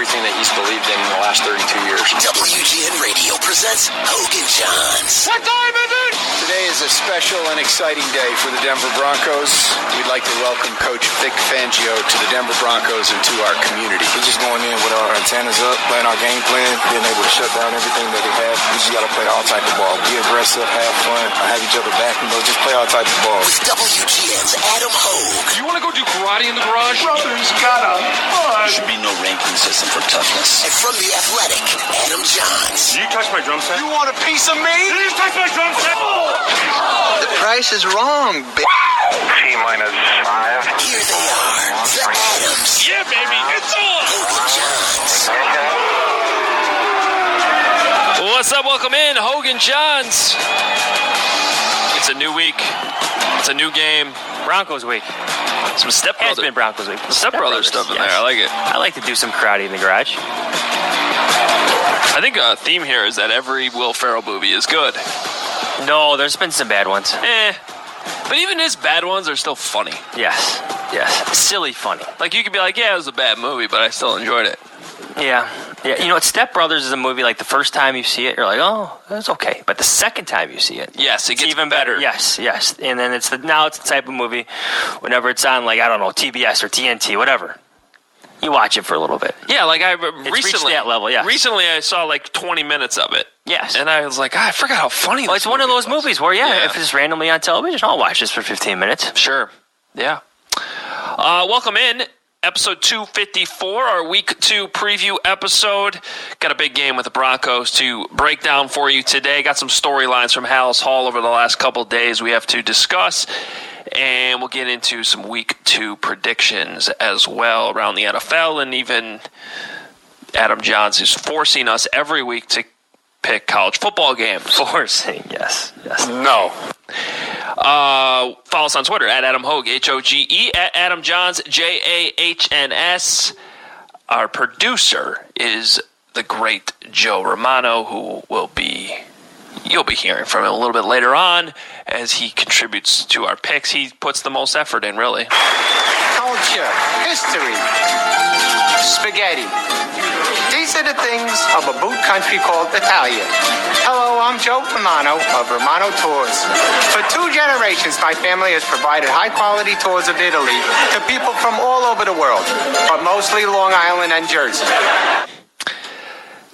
everything that he's believed in the last 32 years. WGN Radio presents Hogan Johns. What time is it? Today is a special and exciting day for the Denver Broncos. We'd like to welcome Coach Vic Fangio to the Denver Broncos and to our community. We're just going in with our antennas up, playing our game plan, being able to shut down everything that they have. We just got to play all type of ball. Be aggressive, have fun, have each other back, just play all type of ball. With WGN's Adam Hogue. You want to go do karate in the garage? Brothers gotta There should be no ranking system for toughness. And from The Athletic, Adam Johns. Did you touch my drum set? You want a piece of me? Did you touch my drum set? The price is wrong, T-5. Here they are, the Adams. Yeah, baby, it's on! Hogan Johns. What's up? Welcome in, Hogan Johns. It's a new week. It's a new game. Broncos week. Some Step Has Brothers. been Broncos week. Step Brothers stuff in yes. there. I like it. I like to do some karate in the garage. I think a theme here is that every Will Ferrell movie is good. No, there's been some bad ones. But even his bad ones are still funny. Yes. Silly funny. Like, you could be like, yeah, it was a bad movie, but I still enjoyed it. Yeah. You know what? Step Brothers is a movie like the first time you see it, you're like, oh, that's okay. But the second time you see it, Yes, it it's gets even better. Yes. And then now it's the type of movie, whenever it's on, like, I don't know, TBS or TNT, whatever. You watch it for a little bit. Yeah, like It's reached that level, yeah. Recently, I saw like 20 minutes of it. Yes. And I was like, I forgot how funny Well, this it's one of movie those was. movies where, if it's randomly on television, I'll watch this for 15 minutes. Sure. Yeah. Welcome in. Episode 254, our Week 2 preview episode. Got a big game with the Broncos to break down for you today. Got some storylines from Hallis Hall over the last couple days we have to discuss. And we'll get into some Week 2 predictions as well around the NFL. And even Adam Johns is forcing us every week to pick college football games. Forcing, yes. No. Follow us on Twitter at Adam Hogue, Hoge, at Adam Johns, Jahns. Our producer is the great Joe Romano, who you'll be hearing from him a little bit later on as he contributes to our picks. He puts the most effort in, really. Culture, history, spaghetti. These are the things of a boot country called Italia. Hello, I'm Joe Romano of Romano Tours. For 2 generations, my family has provided high-quality tours of Italy to people from all over the world, but mostly Long Island and Jersey.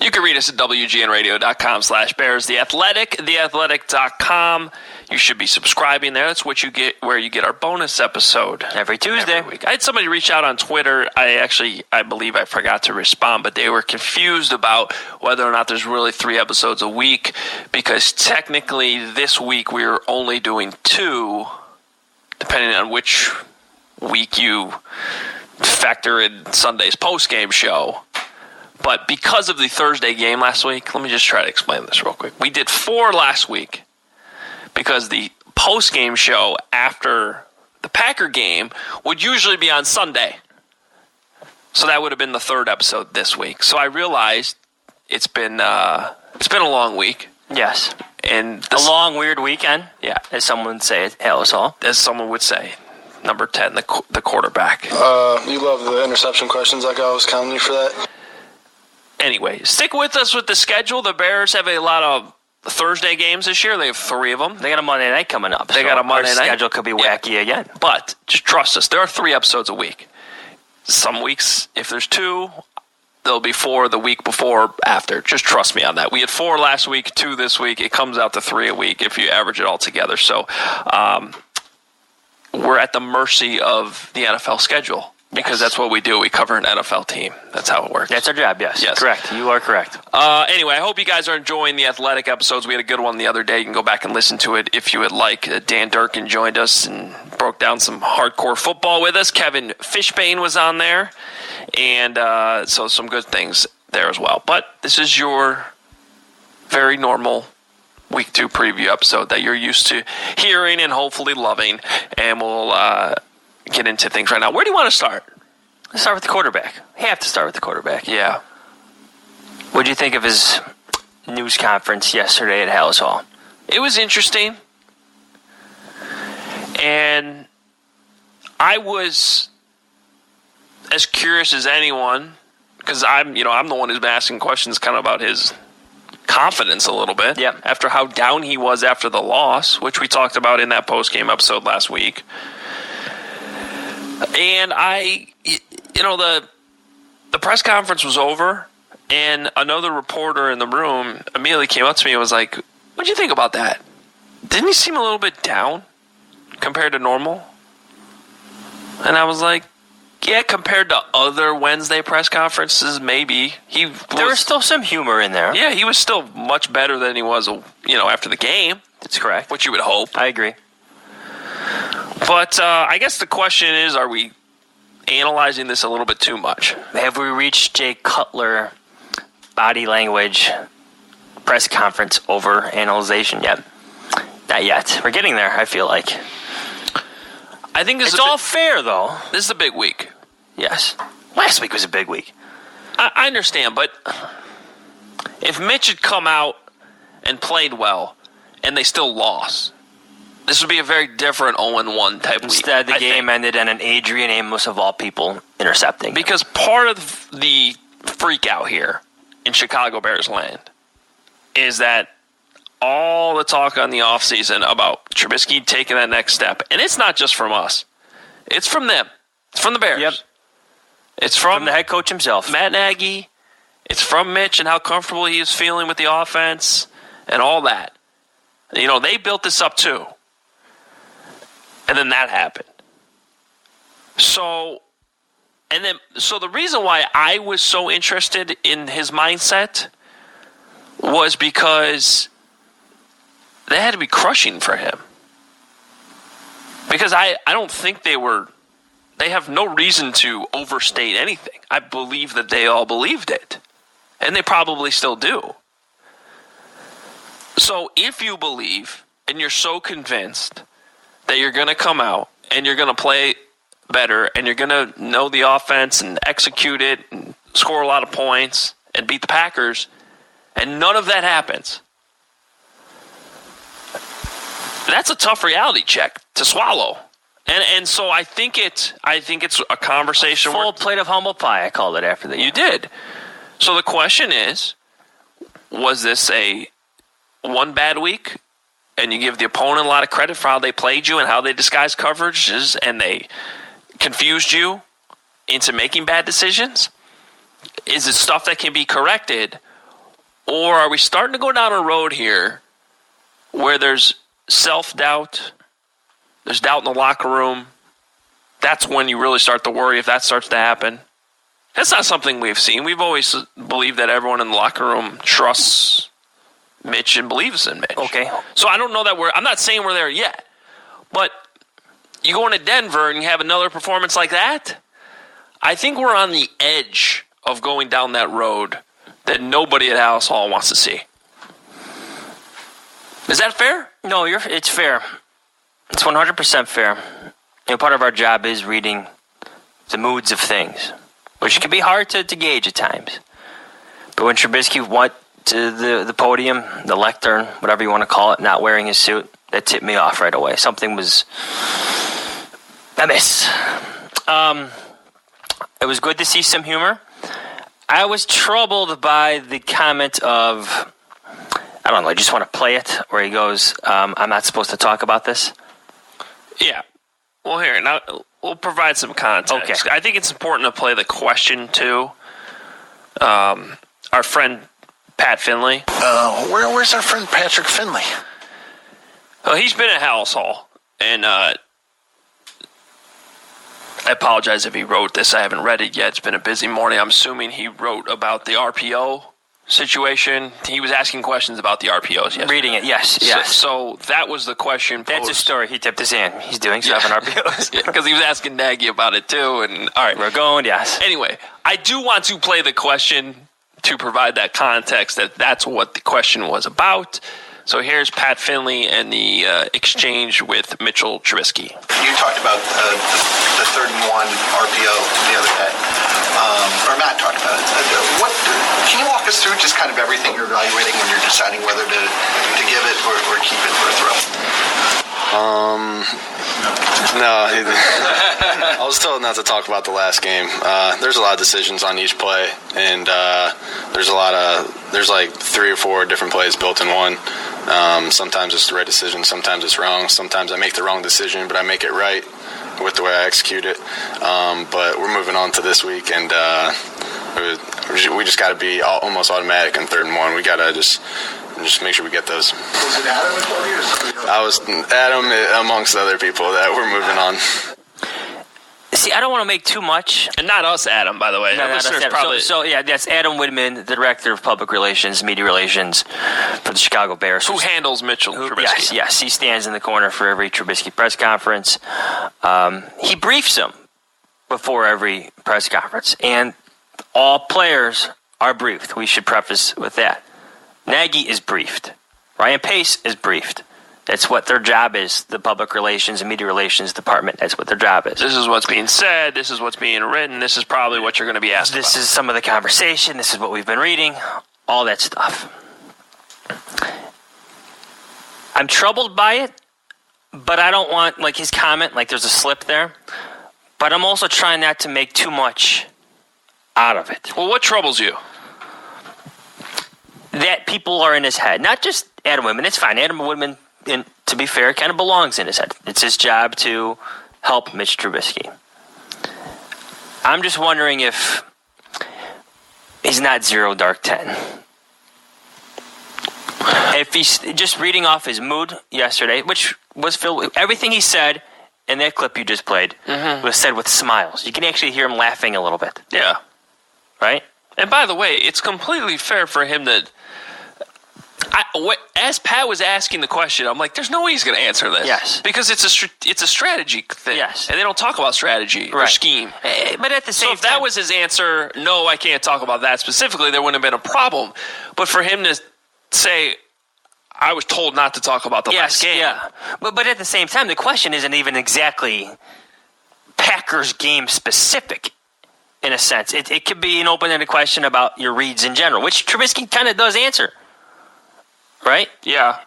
You can read us at WGNradio.com/Bears. The Athletic, theathletic.com. You should be subscribing there. That's what you get, where you get our bonus episode Every Tuesday. every week. I had somebody reach out on Twitter. I believe I forgot to respond, but they were confused about whether or not there's really 3 episodes a week, because technically this week we are only doing 2, depending on which week you factor in Sunday's post-game show. But because of the Thursday game last week, let me just try to explain this real quick. We did 4 last week because the post-game show after the Packer game would usually be on Sunday. So that would have been the 3rd episode this week. So I realized it's been a long week. Yes. And A long, weird weekend. Yeah. As someone would say at Hallis Hall. As someone would say, number 10, the quarterback. You love the interception questions, like I was counting you for that. Anyway, stick with us with the schedule. The Bears have a lot of Thursday games this year. They have 3 of them. They got a Monday night coming up. They got a Monday our night. schedule could be wacky again. But just trust us. There are 3 episodes a week. Some weeks, if there's 2, there'll be 4 the week before, after. Just trust me on that. We had 4 last week, 2 this week. It comes out to 3 a week if you average it all together. So we're at the mercy of the NFL schedule. Because that's what we do. We cover an NFL team. That's how it works. That's our job, yes. Correct. You are correct. Anyway, I hope you guys are enjoying the Athletic episodes. We had a good one the other day. You can go back and listen to it if you would like. Dan Durkin joined us and broke down some hardcore football with us. Kevin Fishbane was on there. And so some good things there as well. But this is your very normal Week 2 preview episode that you're used to hearing and hopefully loving. And we'll get into things right now. Where do you want to start? Let's start with the quarterback. We have to start with the quarterback. Yeah. What do you think of his news conference yesterday at Hallis Hall? It was interesting. And I was as curious as anyone because I'm the one who's been asking questions kind of about his confidence a little bit. Yeah. After how down he was after the loss, which we talked about in that post-game episode last week. And the press conference was over, and another reporter in the room immediately came up to me and was like, "What'd you think about that? Didn't he seem a little bit down compared to normal?" And I was like, yeah, compared to other Wednesday press conferences, maybe. There was still some humor in there. Yeah, he was still much better than he was, after the game. That's correct. Which you would hope. I agree. But I guess the question is, are we analyzing this a little bit too much? Have we reached Jay Cutler body language press conference over analyzation yet? Not yet. We're getting there, I feel like. I think it's all fair, though. This is a big week. Yes. Last week was a big week. I understand, but if Mitch had come out and played well and they still lost, this would be a very different 0-1 type week. Instead, the game ended in an Adrian Amos, of all people, intercepting. Because part of the freak out here in Chicago Bears land is that all the talk on the offseason about Trubisky taking that next step, and it's not just from us. It's from them. It's from the Bears. Yep. It's from the head coach himself, Matt Nagy. It's from Mitch and how comfortable he is feeling with the offense and all that. They built this up too. And then that happened. So the reason why I was so interested in his mindset was because they had to be crushing for him. Because I don't think they have no reason to overstate anything. I believe that they all believed it. And they probably still do. So if you believe and you're so convinced that you're going to come out and you're going to play better and you're going to know the offense and execute it and score a lot of points and beat the Packers, and none of that happens, that's a tough reality check to swallow. And so I think it's a conversation. Full plate of humble pie, I called it after the game. You did. So the question is, was this one bad week? And you give the opponent a lot of credit for how they played you and how they disguised coverages and they confused you into making bad decisions? Is it stuff that can be corrected? Or are we starting to go down a road here where there's self-doubt, there's doubt in the locker room? That's when you really start to worry if that starts to happen. That's not something we've seen. We've always believed that everyone in the locker room trusts Mitch and believes in Mitch. Okay. So I don't know that I'm not saying we're there yet. But you go into Denver and you have another performance like that, I think we're on the edge of going down that road that nobody at Hallis Hall wants to see. Is that fair? No, it's fair. It's 100% fair. Part of our job is reading the moods of things, which can be hard to gauge at times. But when Trubisky went to the podium, the lectern, whatever you want to call it, not wearing his suit, that tipped me off right away. Something was amiss. It was good to see some humor. I was troubled by the comment of, I don't know, I just want to play it, where he goes, I'm not supposed to talk about this. Yeah. Well, here, now we'll provide some context. Okay. I think it's important to play the question, too. Our friend Pat Finley. Where's our friend Patrick Finley? Well, he's been at Hallis Hall, and I apologize if he wrote this. I haven't read it yet. It's been a busy morning. I'm assuming he wrote about the RPO situation. He was asking questions about the RPOs yesterday. Reading it, yes. So that was the question posed. That's a story. He tipped his hand. He's doing 7 RPOs. Because he was asking Nagy about it, too. And all right. We're going, yes. Anyway, I do want to play the question to provide that context that's what the question was about. So here's Pat Finley and the exchange with Mitchell Trubisky. You talked about the 3rd and 1 RPO the other day, or Matt talked about it. Can you walk us through just kind of everything you're evaluating when you're deciding whether to give it or keep it for a throw? No, was told not to talk about the last game. There's a lot of decisions on each play, and there's like 3 or 4 different plays built in one. Sometimes it's the right decision, sometimes it's wrong. Sometimes I make the wrong decision, but I make it right with the way I execute it. But we're moving on to this week, and we just got to be almost automatic in 3rd and 1. We got to just make sure we get those. Was it Adam that told you or somebody else? I was Adam amongst other people that we're moving on. See, I don't want to make too much. And not us, Adam, by the way. No, not us, Adam. Probably... So, yeah, that's Adam Whitman, the Director of Public Relations, Media Relations for the Chicago Bears. Who handles Mitchell Trubisky. Yes. He stands in the corner for every Trubisky press conference. He briefs him before every press conference. And all players are briefed. We should preface with that. Nagy is briefed. Ryan Pace is briefed. That's what their job is, the Public Relations and Media Relations Department. That's what their job is. This is what's being said. This is what's being written. This is probably what you're going to be asked This about. is some of the conversation. This is what we've been reading. All that stuff. I'm troubled by it, but I don't want, like, his comment, like there's a slip there. But I'm also trying not to make too much out of it. Well, what troubles you? That people are in his head. Not just Adam Whitman. It's fine. Adam Whitman, and to be fair, kind of belongs in his head. It's his job to help Mitch Trubisky. I'm just wondering if he's not 0 dark 10. If he's just reading off his mood yesterday, which was filled with everything he said in that clip you just played, was said with smiles. You can actually hear him laughing a little bit. Yeah. Right? And by the way, it's completely fair for him to... as Pat was asking the question, I'm like, there's no way he's going to answer this. Yes. Because it's a strategy thing. Yes. And they don't talk about strategy or scheme. But at the same time... So if that was his answer, no, I can't talk about that specifically, there wouldn't have been a problem. But for him to say, I was told not to talk about the last game. Yeah. But at the same time, the question isn't even exactly Packers game specific. In a sense, it could be an open-ended question about your reads in general, which Trubisky kind of does answer, right? Yeah.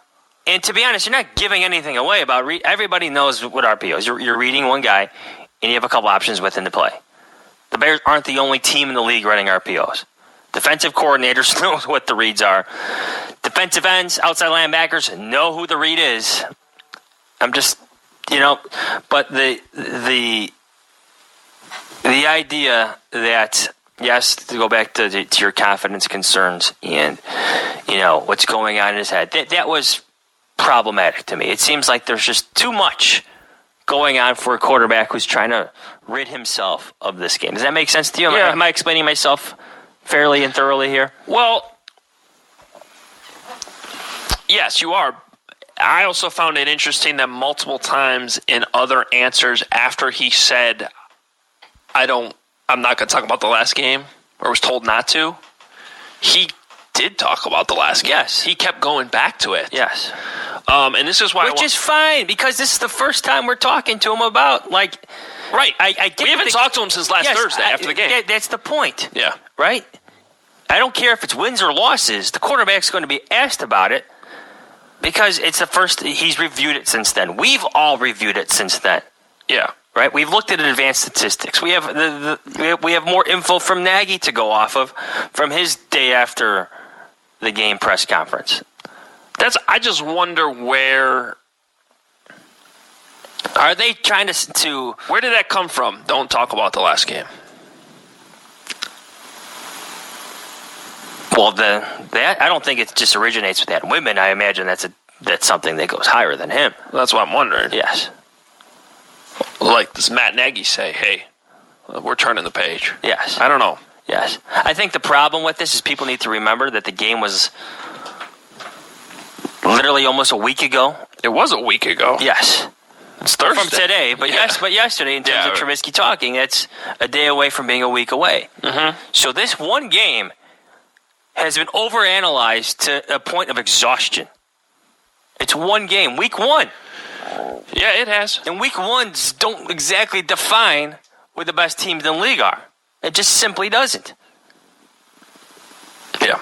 And to be honest, you're not giving anything away about everybody knows what RPO is. You're reading one guy, and you have a couple options within the play. The Bears aren't the only team in the league running RPOs. Defensive coordinators know what the reads are. Defensive ends, outside linebackers know who the read is. I'm just, but the idea that, yes, to go back to your confidence concerns and, what's going on in his head, that was problematic to me. It seems like there's just too much going on for a quarterback who's trying to rid himself of this game. Does that make sense to you? Yeah. Am I explaining myself fairly and thoroughly here? Well, yes, you are. I also found it interesting that multiple times in other answers after he said, I'm not going to talk about the last game, or was told not to, he did talk about the last game. Yes. He kept going back to it. Yes. And this is why Which is fine, because this is the first time we're talking to him about, right. I get we haven't talked to him since last Thursday after the game. That's the point. Yeah. Right? I don't care if it's wins or losses. The quarterback's going to be asked about it because it's the first. He's reviewed it since then. We've all reviewed it since then. Yeah. Right? We've looked at advanced statistics. We have we have more info from Nagy to go off of from his day after the game press conference. I just wonder where are they trying to where did that come from? Don't talk about the last game. Well, that I don't think it just originates with Adam Whitman. I imagine that's something that goes higher than him. That's what I'm wondering. Yes. Like, does Matt Nagy say, hey, we're turning the page? Yes. I don't know. Yes. I think the problem with this is people need to remember that the game was literally almost a week ago. It was a week ago. Yes. It's Thursday. From today, but but yesterday in terms of Trubisky talking, it's a day away from being a week away. Mm-hmm. So this one game has been overanalyzed to a point of exhaustion. It's one game, week one. Yeah, it has. And week ones don't exactly define who the best teams in the league are. It just simply doesn't. Yeah.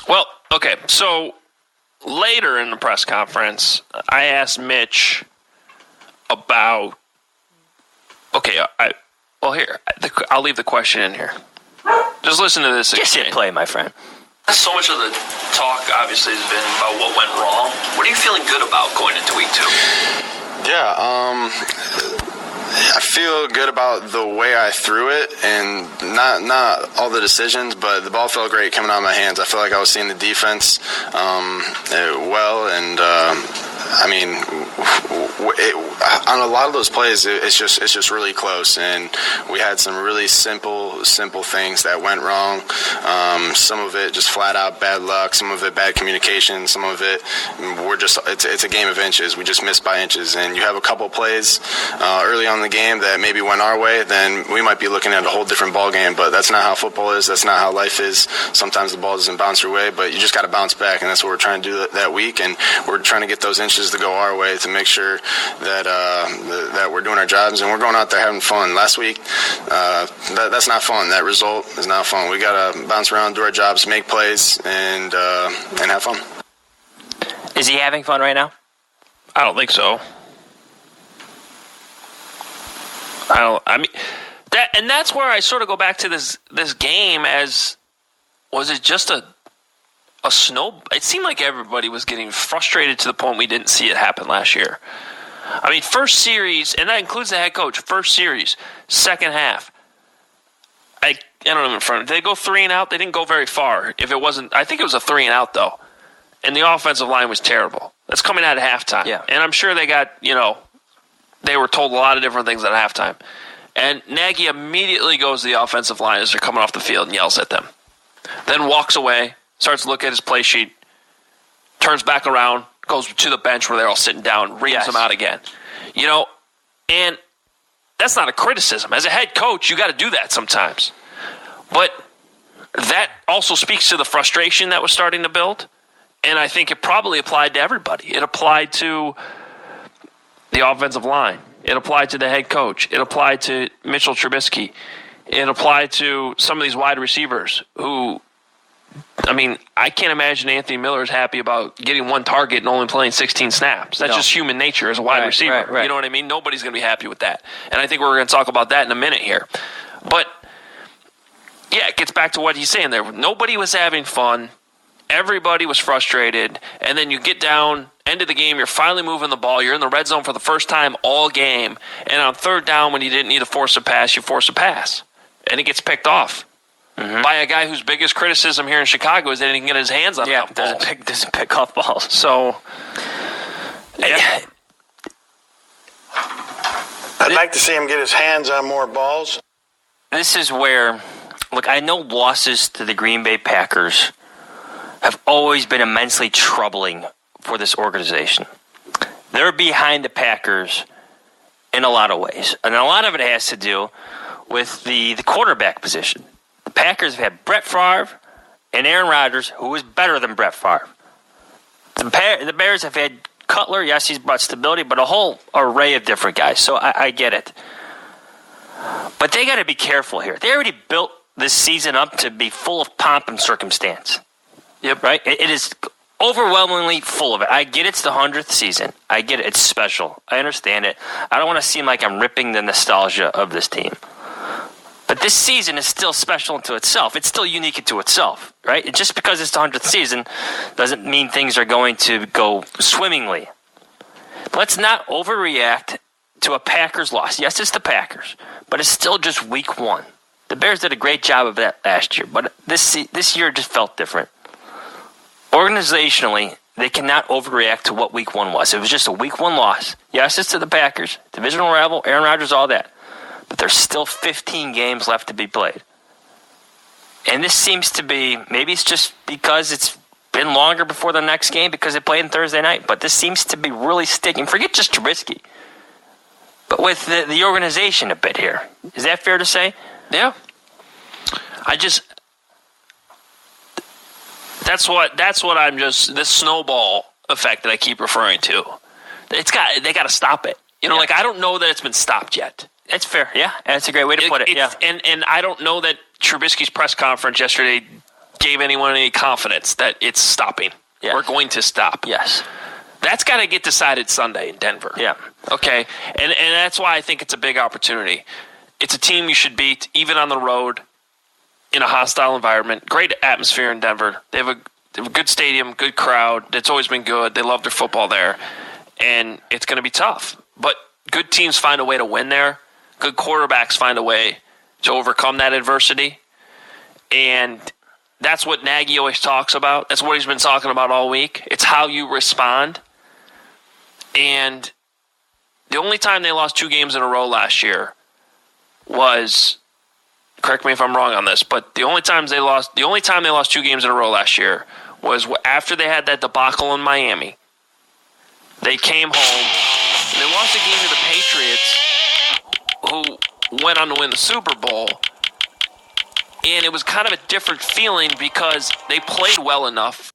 Well, okay, so later in the press conference, I asked Mitch about, Okay, I'll leave the question in here. Just listen to this. Just hit play, my friend. So much of the talk, obviously, has been about what went wrong. What are you feeling good about going into week 2? Yeah, I feel good about the way I threw it, and not all the decisions, but the ball felt great coming out of my hands. I feel like I was seeing the defense well, and on a lot of those plays, it's just really close, and we had some really simple things that went wrong. Some of it just flat out bad luck, some of it bad communication, some of it it's a game of inches. We just missed by inches, and you have a couple plays early on in the game that maybe went our way, then we might be looking at a whole different ball game. But that's not how football is. That's not how life is. Sometimes the ball doesn't bounce your way, but you just got to bounce back, and that's what we're trying to do that week. And we're trying to get those inches to go our way to make sure that that we're doing our jobs and we're going out there having fun. Last week, that's not fun. That result is not fun. We got to bounce around, do our jobs, make plays, and have fun. Is he having fun right now? I don't think so. That's where I sort of go back to this game as, was it just a snow? It seemed like everybody was getting frustrated to the point we didn't see it happen last year. I mean, first series, and that includes the head coach, first series, second half. I don't know in front. Did they go 3 and out? They didn't go very far. If it wasn't, I think it was a 3 and out though. And the offensive line was terrible. That's coming out of halftime. Yeah. And I'm sure they got, they were told a lot of different things at halftime. And Nagy immediately goes to the offensive line as they're coming off the field and yells at them. Then walks away, starts to look at his play sheet, turns back around, goes to the bench where they're all sitting down, reams them out again. And that's not a criticism. As a head coach, you got to do that sometimes. But that also speaks to the frustration that was starting to build. And I think it probably applied to everybody. It applied to the offensive line. It applied to the head coach. It applied to Mitchell Trubisky. It applied to some of these wide receivers who, I can't imagine Anthony Miller is happy about getting one target and only playing 16 snaps. That's just human nature as a wide receiver. Right. You know what I mean? Nobody's going to be happy with that. And I think we're going to talk about that in a minute here. But, yeah, it gets back to what he's saying there. Nobody was having fun. Everybody was frustrated. And then you get down, end of the game, you're finally moving the ball. You're in the red zone for the first time all game. And on third down, when you didn't need to force a pass, you force a pass. And it gets picked off. Mm-hmm. By a guy whose biggest criticism here in Chicago is that he didn't get his hands on enough balls. Doesn't pick off balls. So, I'd like to see him get his hands on more balls. This is where, look, I know losses to the Green Bay Packers have always been immensely troubling for this organization. They're behind the Packers in a lot of ways. And a lot of it has to do with the quarterback position. The Packers have had Brett Favre and Aaron Rodgers, who is better than Brett Favre. The Bears have had Cutler. Yes, he's brought stability, but a whole array of different guys. So I get it. But they got to be careful here. They already built this season up to be full of pomp and circumstance. Yep. Right? It is overwhelmingly full of it. I get it's the 100th season. I get it. It's special. I understand it. I don't want to seem like I'm ripping the nostalgia of this team. But this season is still special unto itself. It's still unique to itself, right? And just because it's the 100th season doesn't mean things are going to go swimmingly. Let's not overreact to a Packers loss. Yes, it's the Packers, but it's still just week 1. The Bears did a great job of that last year, but this year just felt different. Organizationally, they cannot overreact to what week 1 was. It was just a week 1 loss. Yes, it's to the Packers, divisional rival, Aaron Rodgers, all that. But there's still 15 games left to be played. And this seems to be, maybe it's just because it's been longer before the next game because they played on Thursday night, but this seems to be really sticking. Forget just Trubisky, but with the organization a bit here. Is that fair to say? Yeah. That's what I'm just, this snowball effect that I keep referring to. They got to stop it. I don't know that it's been stopped yet. It's fair, yeah. That's a great way to put it, yeah. And I don't know that Trubisky's press conference yesterday gave anyone any confidence that it's stopping. Yeah. We're going to stop. Yes. That's got to get decided Sunday in Denver. Yeah. Okay? And that's why I think it's a big opportunity. it's a team you should beat, even on the road, in a hostile environment. Great atmosphere in Denver. They have a good stadium, good crowd. It's always been good. They love their football there. And it's going to be tough. But good teams find a way to win there. Good quarterbacks find a way to overcome that adversity. And that's what Nagy always talks about. That's what he's been talking about all week. It's how you respond. And the only time they lost 2 games in a row last year was, correct me if I'm wrong on this, but the only time they lost 2 games in a row last year was after they had that debacle in Miami. They came home and they lost a game to the Patriots, who went on to win the Super Bowl. And it was kind of a different feeling because they played well enough.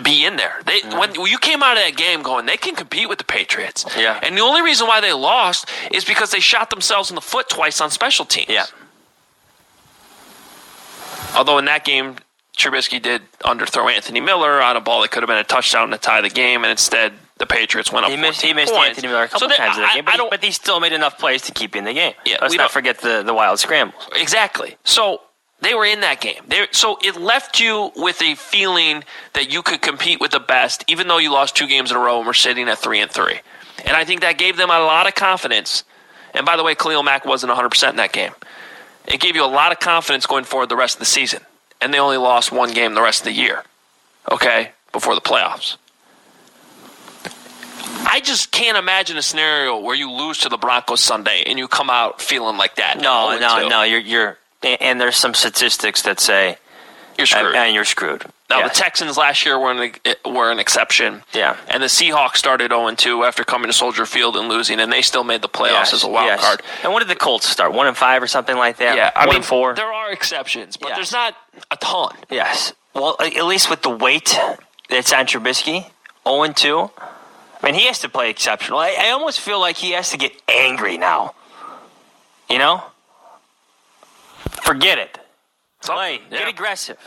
be in there. When you came out of that game going, they can compete with the Patriots. Yeah. And the only reason why they lost is because they shot themselves in the foot twice on special teams. Yeah. Although in that game, Trubisky did underthrow Anthony Miller on a ball that could have been a touchdown to tie the game, and instead the Patriots went up. He missed points. Anthony Miller a couple times in that game, but he still made enough plays to keep in the game. Yeah, Let's not forget the wild scrambles. Exactly. So they were in that game. So it left you with a feeling that you could compete with the best, even though you lost 2 games in a row and were sitting at 3-3. And I think that gave them a lot of confidence. And by the way, Khalil Mack wasn't 100% in that game. It gave you a lot of confidence going forward the rest of the season. And they only lost 1 game the rest of the year, okay, before the playoffs. I just can't imagine a scenario where you lose to the Broncos Sunday and you come out feeling like that. No. You're and there's some statistics that say you're screwed. And you're screwed. Now, Yes. the Texans last year were an exception. Yeah. And the Seahawks started 0-2 after coming to Soldier Field and losing, and they still made the playoffs as a wild card. And when did the Colts start? 1-5 or something like that? Yeah, 1-4? there are exceptions, but Yes. there's not a ton. Yes. Well, at least with the weight that's on Trubisky, 0-2, I mean, he has to play exceptional. I almost feel like he has to get angry now. You know? Forget it. Play. Yeah. Get aggressive.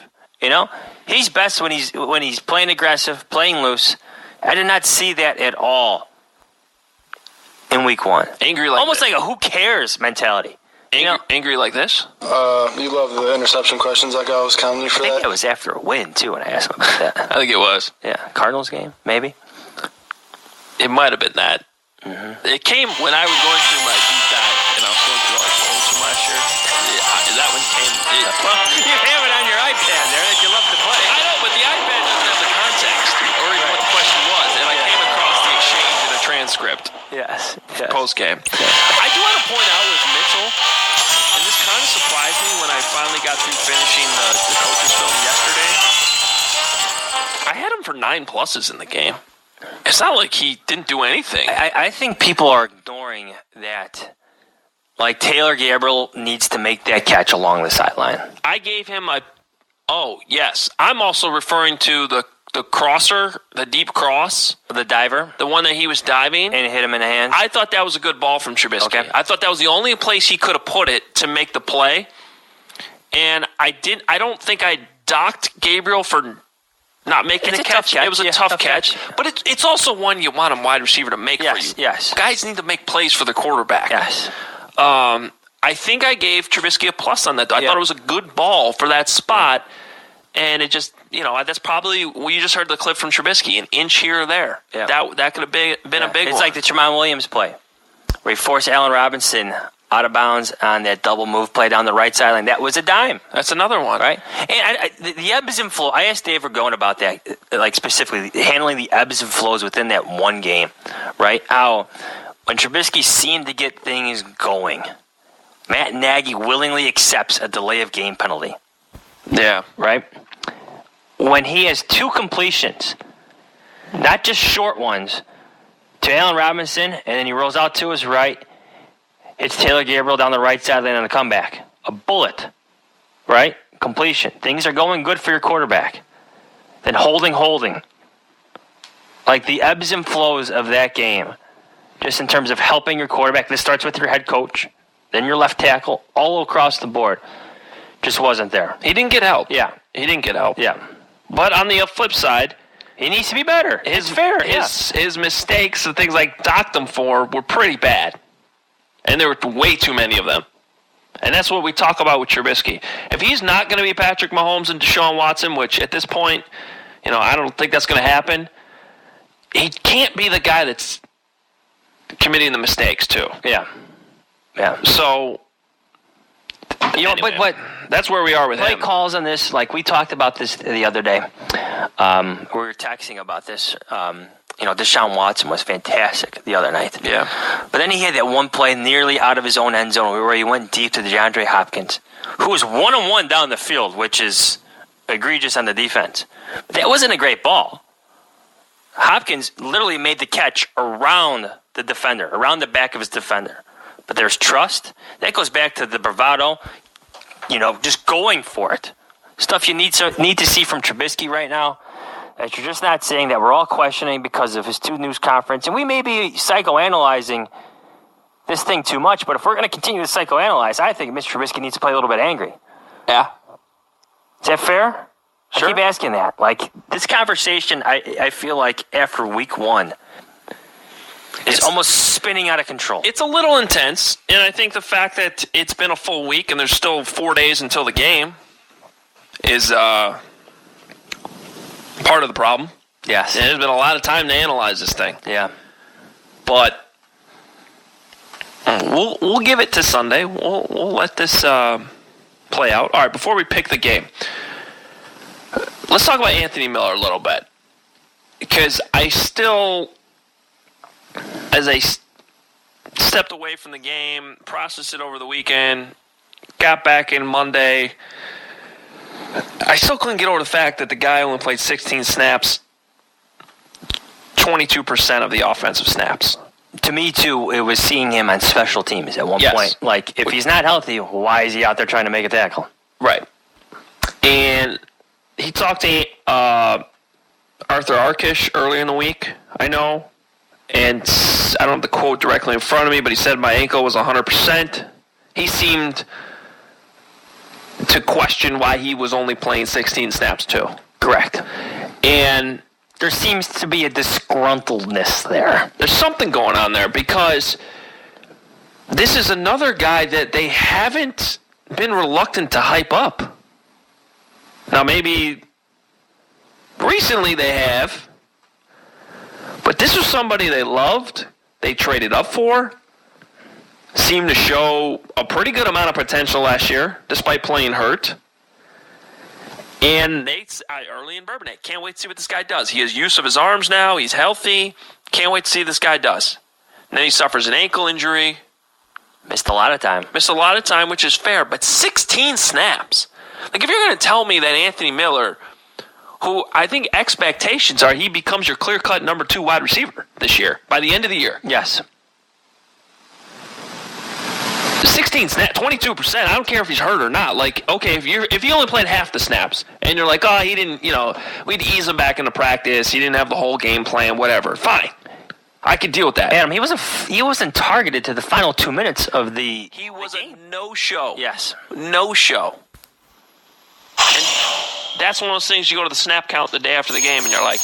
You know? He's best when he's playing aggressive, playing loose. I did not see that at all in week 1. Angry like almost this. like a who cares mentality. Angry like this? You love the interception questions like I was counting you for I think that. that was after a win, too, when I asked him about that. I think it was. Yeah. Cardinals game, maybe? It might have been that. Mm-hmm. It came when I was going through my deep dive, and I was going through all the polls from last year. That one came. Well, you have it on your iPad there that you love to play. I know, but the iPad doesn't have the context or even what the question was, and I came across the exchange in a transcript. Yes. Post game. I do want to point out with Mitchell, and this kind of surprised me when I finally got through finishing the coach's film yesterday. I had him for 9 pluses in the game. It's not like he didn't do anything. I think people are ignoring that. Like, Taylor Gabriel needs to make that catch along the sideline. I gave him a... Oh, yes. I'm also referring to the crosser, the deep cross. The diver. The one that he was diving. And hit him in the hands. I thought that was a good ball from Trubisky. Okay. I thought that was the only place he could have put it to make the play. And I don't think I docked Gabriel for not making It's a a catch. tough catch. It was a Yeah, tough tough catch. catch. But it's also one you want a wide receiver to make for you. Yes. Guys need to make plays for the quarterback. Yes. I think I gave Trubisky a plus on that. I thought it was a good ball for that spot. And it just, that's probably, you just heard the clip from Trubisky, an inch here or there. Yeah. That could have been a big one. It's like the Tramon Williams play, where he forced Allen Robinson out of bounds on that double move play down the right sideline. That was a dime. That's another one. Right? And the ebbs and flows, I asked Dave Ragone about that, like specifically handling the ebbs and flows within that one game, right? How when Trubisky seemed to get things going, Matt Nagy willingly accepts a delay of game penalty. Yeah. Right? When he has 2 completions, not just short ones, to Allen Robinson, and then he rolls out to his right, hits Taylor Gabriel down the right sideline on the comeback. A bullet. Right? Completion. Things are going good for your quarterback. Then holding. Like the ebbs and flows of that game, just in terms of helping your quarterback. This starts with your head coach, then your left tackle, all across the board. Just wasn't there. He didn't get help. Yeah. He didn't get help. Yeah. But on the flip side, he needs to be better. It's fair. His mistakes and things like docked him for were pretty bad. And there were way too many of them. And that's what we talk about with Trubisky. If he's not going to be Patrick Mahomes and Deshaun Watson, which at this point, I don't think that's going to happen, he can't be the guy that's committing the mistakes too. Yeah. So, anyway, but that's where we are with play him. calls on this, like we talked about this the other day. We were texting about this. Deshaun Watson was fantastic the other night. Yeah. But then he had that one play nearly out of his own end zone where he went deep to DeAndre Hopkins, who was 1-on-1 down the field, which is egregious on the defense. But that wasn't a great ball. Hopkins literally made the catch around the defender, around the back of his defender. But there's trust. That goes back to the bravado, just going for it. Stuff you need to see from Trubisky right now. that you're just not saying that we're all questioning because of his 2 news conference, and we may be psychoanalyzing this thing too much, but if we're going to continue to psychoanalyze, I think Mr. Trubisky needs to play a little bit angry. Yeah. Is that fair? Sure. I keep asking that. Like, this conversation, I feel like after week 1 is almost spinning out of control. It's a little intense, and I think the fact that it's been a full week and there's still 4 days until the game is part of the problem. Yes. And there's been a lot of time to analyze this thing. Yeah. But we'll give it to Sunday. We'll let this play out. All right, before we pick the game, let's talk about Anthony Miller a little bit. Because I still, as I stepped away from the game, processed it over the weekend, got back in Monday, I still couldn't get over the fact that the guy only played 16 snaps, 22% of the offensive snaps. To me, too, it was seeing him on special teams at one Yes. point. Like, if he's not healthy, why is he out there trying to make a tackle? Right. And he talked to Arthur Arkish earlier in the week, I know. And I don't have the quote directly in front of me, but he said my ankle was 100%. He seemed to question why he was only playing 16 snaps, too. Correct. And there seems to be a disgruntledness there. There's something going on there because this is another guy that they haven't been reluctant to hype up. Now, maybe recently they have, but this was somebody they loved, they traded up for, seemed to show a pretty good amount of potential last year, despite playing hurt. And early in Bourbonnais, can't wait to see what this guy does. He has use of his arms now. He's healthy. Can't wait to see what this guy does. And then he suffers an ankle injury. Missed a lot of time, which is fair. But 16 snaps. Like, if you're going to tell me that Anthony Miller, who I think expectations are he becomes your clear-cut number 2 wide receiver this year, by the end of the year. Yes. 16 snaps, 22%. I don't care if he's hurt or not. Like, okay, if he only played half the snaps, and you're like, oh, he didn't, we'd ease him back into practice. He didn't have the whole game plan, whatever. Fine, I could deal with that. Adam, he wasn't targeted to the final 2 minutes of the. He was a no-show. Yes, no-show. And that's one of those things you go to the snap count the day after the game, and you're like,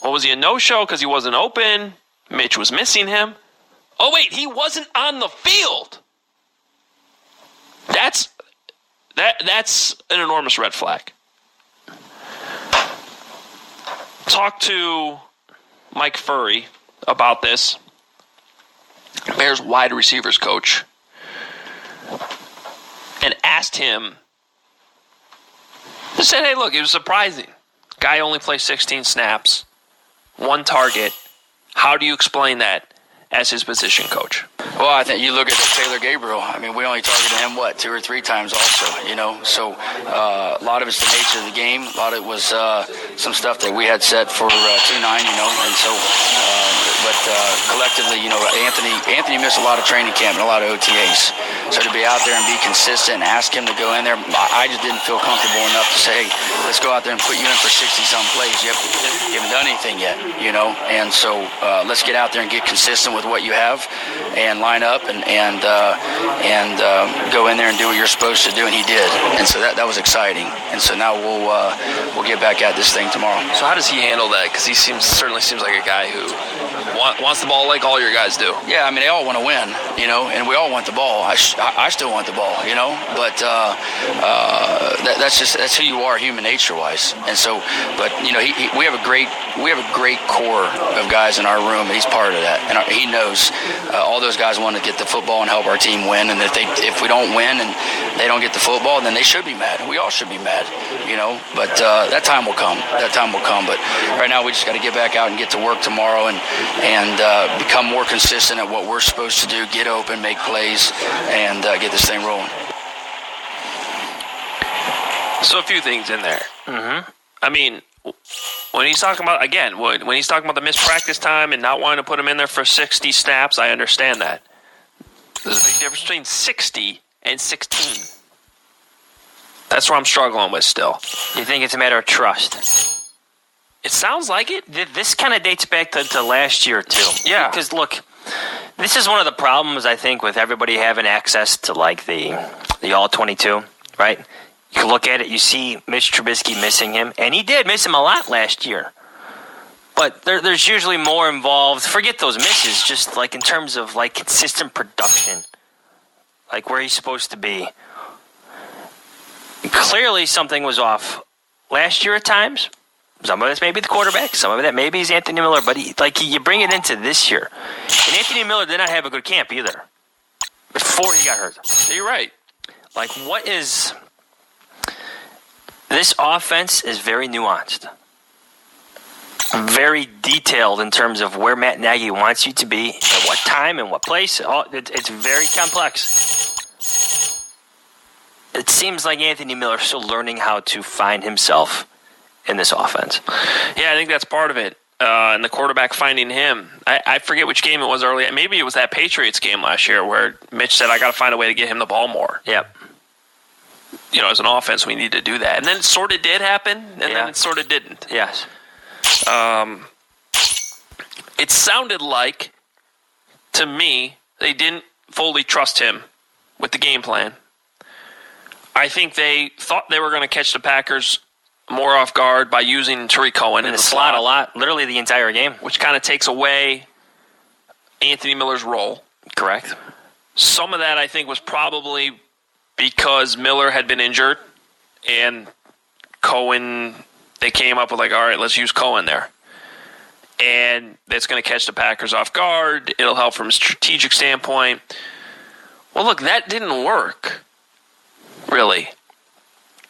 well, was he a no-show because he wasn't open? Mitch was missing him. Oh wait, he wasn't on the field. That's an enormous red flag. Talk to Mike Furry about this, Bears wide receivers coach, and asked him, just said, hey, look, it was surprising. Guy only plays 16 snaps, 1 target. How do you explain that as his position coach? Well, I think you look at Taylor Gabriel. I mean, we only targeted him, 2 or 3 times also, So a lot of it's the nature of the game. A lot of it was some stuff that we had set for 2-9, And so, but collectively, Anthony missed a lot of training camp and a lot of OTAs. So to be out there and be consistent and ask him to go in there, I just didn't feel comfortable enough to say, hey, let's go out there and put you in for 60-some plays. You haven't done anything yet, And so let's get out there and get consistent with what you have and line up and go in there and do what you're supposed to do, and he did. And so that was exciting. And so now we'll get back at this thing tomorrow. So how does he handle that? Because he certainly seems like a guy who wants the ball like all your guys do. Yeah, I mean, they all want to win, and we all want the ball. I still want the ball, but that's who you are, human nature-wise. And so, but we have a great core of guys in our room, and he's part of that. And he knows all those guys want to get the football and help our team win. And if we don't win and they don't get the football, then they should be mad. We all should be mad, But that time will come. But right now, we just got to get back out and get to work tomorrow and become more consistent at what we're supposed to do. Get open, make plays, and get this thing rolling. So a few things in there. Mm-hmm. I mean, when he's talking about, again, when he's talking about the missed practice time and not wanting to put him in there for 60 snaps, I understand that. There's a big difference between 60 and 16. That's where I'm struggling with still. You think it's a matter of trust? It sounds like it. This kind of dates back to last year, too. Yeah. Because, look, this is one of the problems, I think, with everybody having access to, like, the All-22, right? You look at it, you see Mitch Trubisky missing him, and he did miss him a lot last year. But there's usually more involved. Forget those misses, just, like, in terms of, like, consistent production. Like, where he's supposed to be. Clearly, something was off last year at times. Some of this may be the quarterback. Some of that maybe is Anthony Miller. But you bring it into this year. And Anthony Miller did not have a good camp either. Before he got hurt. You're right. Like, what is... This offense is very nuanced. Very detailed in terms of where Matt Nagy wants you to be, at what time, and what place. It's very complex. It seems like Anthony Miller is still learning how to find himself in this offense. Yeah, I think that's part of it. And the quarterback finding him. I forget which game it was earlier. Maybe it was that Patriots game last year where Mitch said, I got to find a way to get him the ball more. Yep. You know, as an offense, we need to do that. And then it sort of did happen, and then it sort of didn't. Yes. It sounded like, to me, they didn't fully trust him with the game plan. I think they thought they were going to catch the Packers more off guard by using Tariq Cohen in the slot a lot, literally the entire game. Which kind of takes away Anthony Miller's role. Correct. Some of that, I think, was probably because Miller had been injured, and Cohen, they came up with like, all right, let's use Cohen there. And it's going to catch the Packers off guard. It'll help from a strategic standpoint. Well, look, that didn't work, really.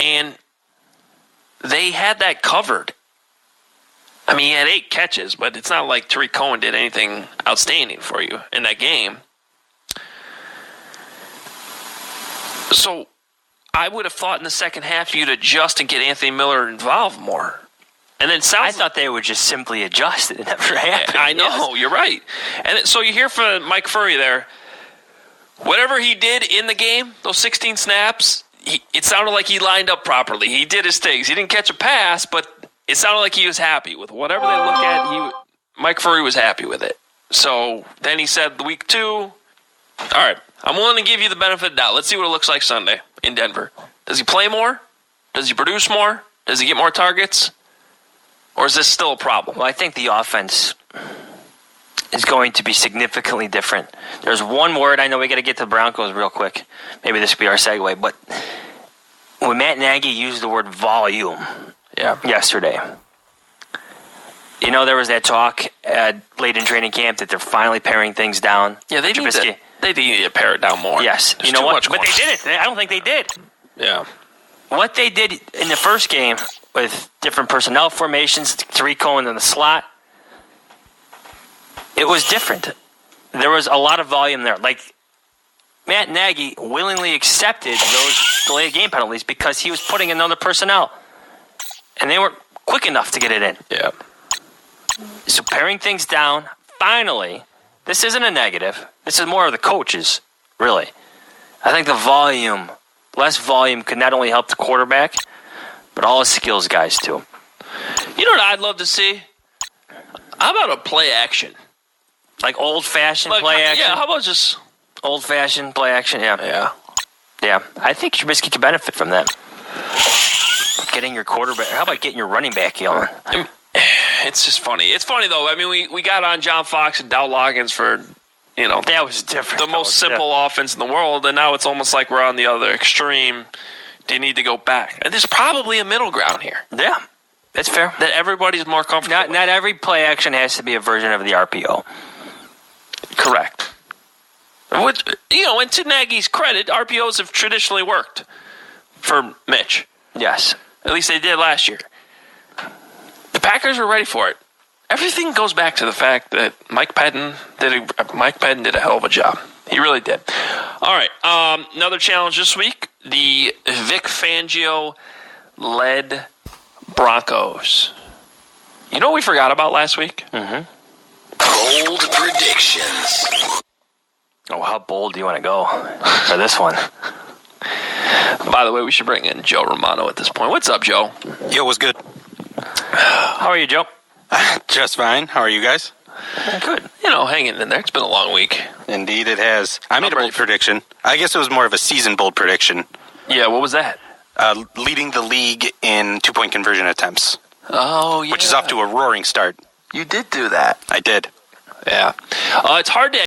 And they had that covered. I mean, he had 8 catches, but it's not like Tariq Cohen did anything outstanding for you in that game. So I would have thought in the second half you'd adjust and get Anthony Miller involved more. And then I thought they would just simply adjust. It never happened. I know, You're right. And so you hear from Mike Furry there, whatever he did in the game, those 16 snaps, it sounded like he lined up properly. He did his things. He didn't catch a pass, but it sounded like he was happy with whatever they look at. Mike Furry was happy with it. So then he said, week 2, all right, I'm willing to give you the benefit of the doubt. Let's see what it looks like Sunday in Denver. Does he play more? Does he produce more? Does he get more targets? Or is this still a problem? Well, I think the offense is going to be significantly different. There's one word, I know we got to get to the Broncos real quick. Maybe this could be our segue, but when Matt Nagy used the word volume yesterday, you know, there was that talk late in training camp that they're finally paring things down. Yeah, they need to pare it down more. Yes. There's you know what? But they didn't. I don't think they did. Yeah. What they did in the first game with different personnel formations, Tariq Cohen in the slot, it was different. There was a lot of volume there. Like, Matt Nagy willingly accepted those delayed game penalties because he was putting in other personnel. And they weren't quick enough to get it in. Yeah. So paring things down, finally, this isn't a negative. This is more of the coaches, really. I think the volume, less volume, could not only help the quarterback, but all his skills guys, too. You know what I'd love to see? How about a play action? Like old-fashioned play action? Yeah, how about just... Old-fashioned play action, yeah. Yeah. Yeah, I think Trubisky could benefit from that. Getting your quarterback... How about getting your running back yelling? It's just funny. It's funny, though. I mean, we got on John Fox and Dow Loggins for, you know... That was different. The most simple offense in the world, and now it's almost like we're on the other extreme. Do you need to go back? And there's probably a middle ground here. Yeah, that's fair. That everybody's more comfortable with. Not every play action has to be a version of the RPO. Correct. Which, you know, and to Nagy's credit, RPOs have traditionally worked for Mitch. Yes. At least they did last year. The Packers were ready for it. Everything goes back to the fact that Mike Pettin did a hell of a job. He really did. All right, another challenge this week. The Vic Fangio-led Broncos. You know what we forgot about last week? Mm-hmm. Bold predictions. Oh, how bold do you want to go for this one? By the way, we should bring in Joe Romano at this point. What's up, Joe? Yo, what's good? How are you, Joe? Just fine. How are you guys? Good. Hanging in there. It's been a long week. Indeed, it has. I made a bold prediction. I guess it was more of a season bold prediction. Yeah, what was that? Leading the league in 2-point conversion attempts. Oh, yeah. Which is off to a roaring start. You did do that. I did. Yeah. It's hard to